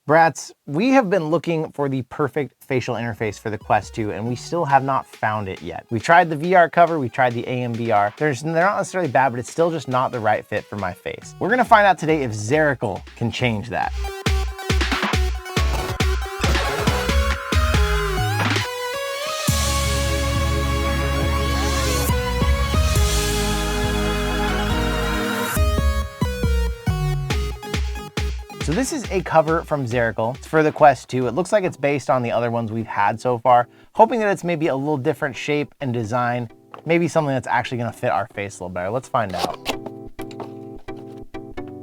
Brats, we have been looking for the perfect facial interface for the Quest 2, and we still have not found it yet. We tried the VR cover, we tried the AMVR. They're not necessarily bad, but it's still just not the right fit for my face. We're gonna find out today if Zaracle can change that. So this is a cover from Zaracle. It's for the Quest 2. It looks like it's based on the other ones we've had so far, hoping that it's maybe a little different shape and design, maybe something that's actually gonna fit our face a little better. Let's find out.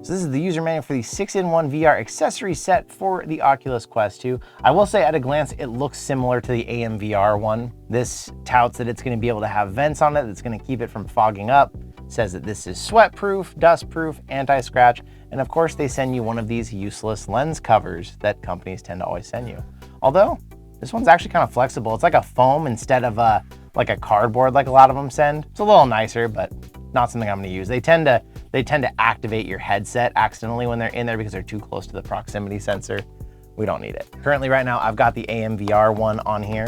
So this is the user manual for the 6-in-1 VR accessory set for the Oculus Quest 2. I will say at a glance, it looks similar to the AMVR one. This touts that it's gonna be able to have vents on it that's gonna keep it from fogging up. Says that this is sweat-proof, dust-proof, anti-scratch, and of course they send you one of these useless lens covers that companies tend to always send you. Although, this one's actually kind of flexible. It's like a foam instead of like a cardboard like a lot of them send. It's a little nicer, but not something I'm gonna use. They tend to activate your headset accidentally when they're in there because they're too close to the proximity sensor. We don't need it. Currently right now, I've got the AMVR one on here.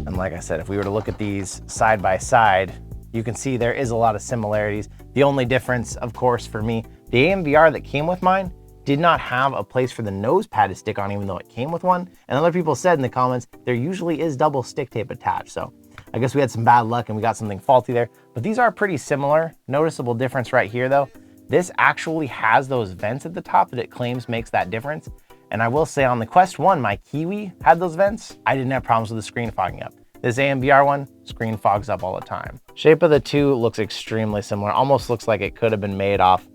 And like I said, if we were to look at these side by side, you can see there is a lot of similarities. The only difference, of course, for me, the AMVR that came with mine did not have a place for the nose pad to stick on, even though it came with one. And other people said in the comments, there usually is double stick tape attached. So I guess we had some bad luck and we got something faulty there, but these are pretty similar. Noticeable difference right here though. This actually has those vents at the top that it claims makes that difference. And I will say on the Quest 1, my Kiwi had those vents. I didn't have problems with the screen fogging up. This AMVR one, screen fogs up all the time. Shape of the two looks extremely similar. Almost looks like it could have been made off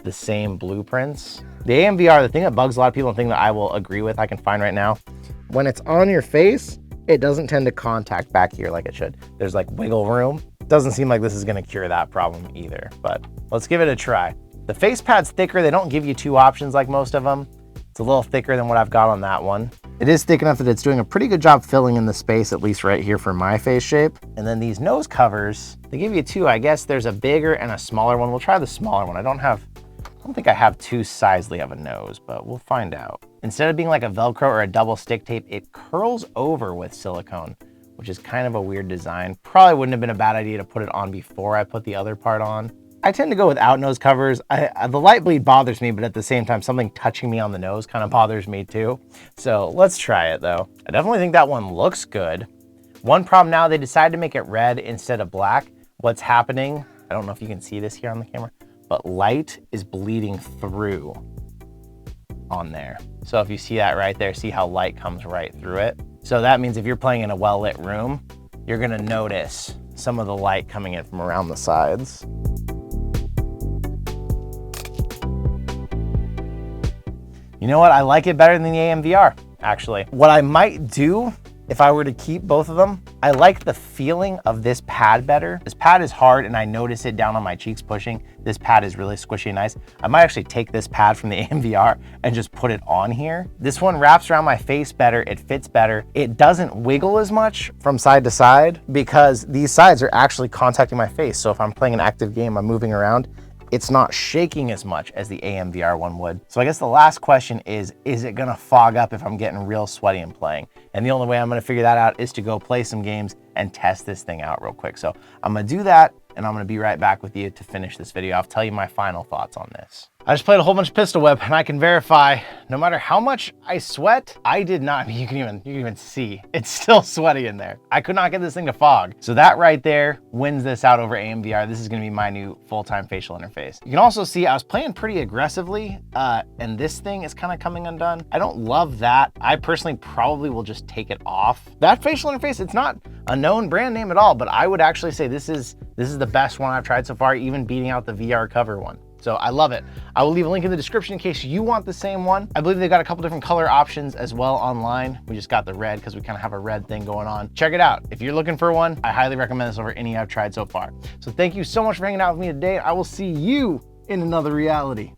the same blueprints. The AMVR, the thing that bugs a lot of people and the thing that I will agree with, I can find right now, when it's on your face, it doesn't tend to contact back here like it should. There's like wiggle room. Doesn't seem like this is gonna cure that problem either, but let's give it a try. The face pad's thicker. They don't give you two options like most of them. It's a little thicker than what I've got on that one. It is thick enough that it's doing a pretty good job filling in the space, at least right here for my face shape. And then these nose covers, they give you two. I guess there's a bigger and a smaller one. We'll try the smaller one. I don't think I have too sizely of a nose, but we'll find out. Instead of being like a Velcro or a double stick tape, it curls over with silicone, which is kind of a weird design. Probably wouldn't have been a bad idea to put it on before I put the other part on. I tend to go without nose covers. The light bleed bothers me, but at the same time, something touching me on the nose kind of bothers me too. So let's try it though. I definitely think that one looks good. One problem now, they decided to make it red instead of black. What's happening, I don't know if you can see this here on the camera, but light is bleeding through on there. So if you see that right there, see how light comes right through it. So that means if you're playing in a well-lit room, you're gonna notice some of the light coming in from around the sides. You know what? I like it better than the AMVR, actually. What I might do if I were to keep both of them, I like the feeling of this pad better. This pad is hard and I notice it down on my cheeks pushing. This pad is really squishy and nice. I might actually take this pad from the AMVR and just put it on here. This one wraps around my face better. It fits better. It doesn't wiggle as much from side to side because these sides are actually contacting my face. So if I'm playing an active game, I'm moving around, it's not shaking as much as the AMVR one would. So I guess the last question is it gonna fog up if I'm getting real sweaty and playing? And the only way I'm gonna figure that out is to go play some games and test this thing out real quick. So I'm gonna do that and I'm gonna be right back with you to finish this video. I'll tell you my final thoughts on this. I just played a whole bunch of pistol whip and I can verify no matter how much I sweat, I did not, you can even see, it's still sweaty in there. I could not get this thing to fog. So that right there wins this out over AMVR. This is gonna be my new full-time facial interface. You can also see I was playing pretty aggressively and this thing is kind of coming undone. I don't love that. I personally probably will just take it off. That facial interface, it's not a known brand name at all, but I would actually say this is the best one I've tried so far, even beating out the VRCover one. So I love it. I will leave a link in the description in case you want the same one. I believe they've got a couple different color options as well online. We just got the red because we kind of have a red thing going on. Check it out. If you're looking for one, I highly recommend this over any I've tried so far. So thank you so much for hanging out with me today. I will see you in another reality.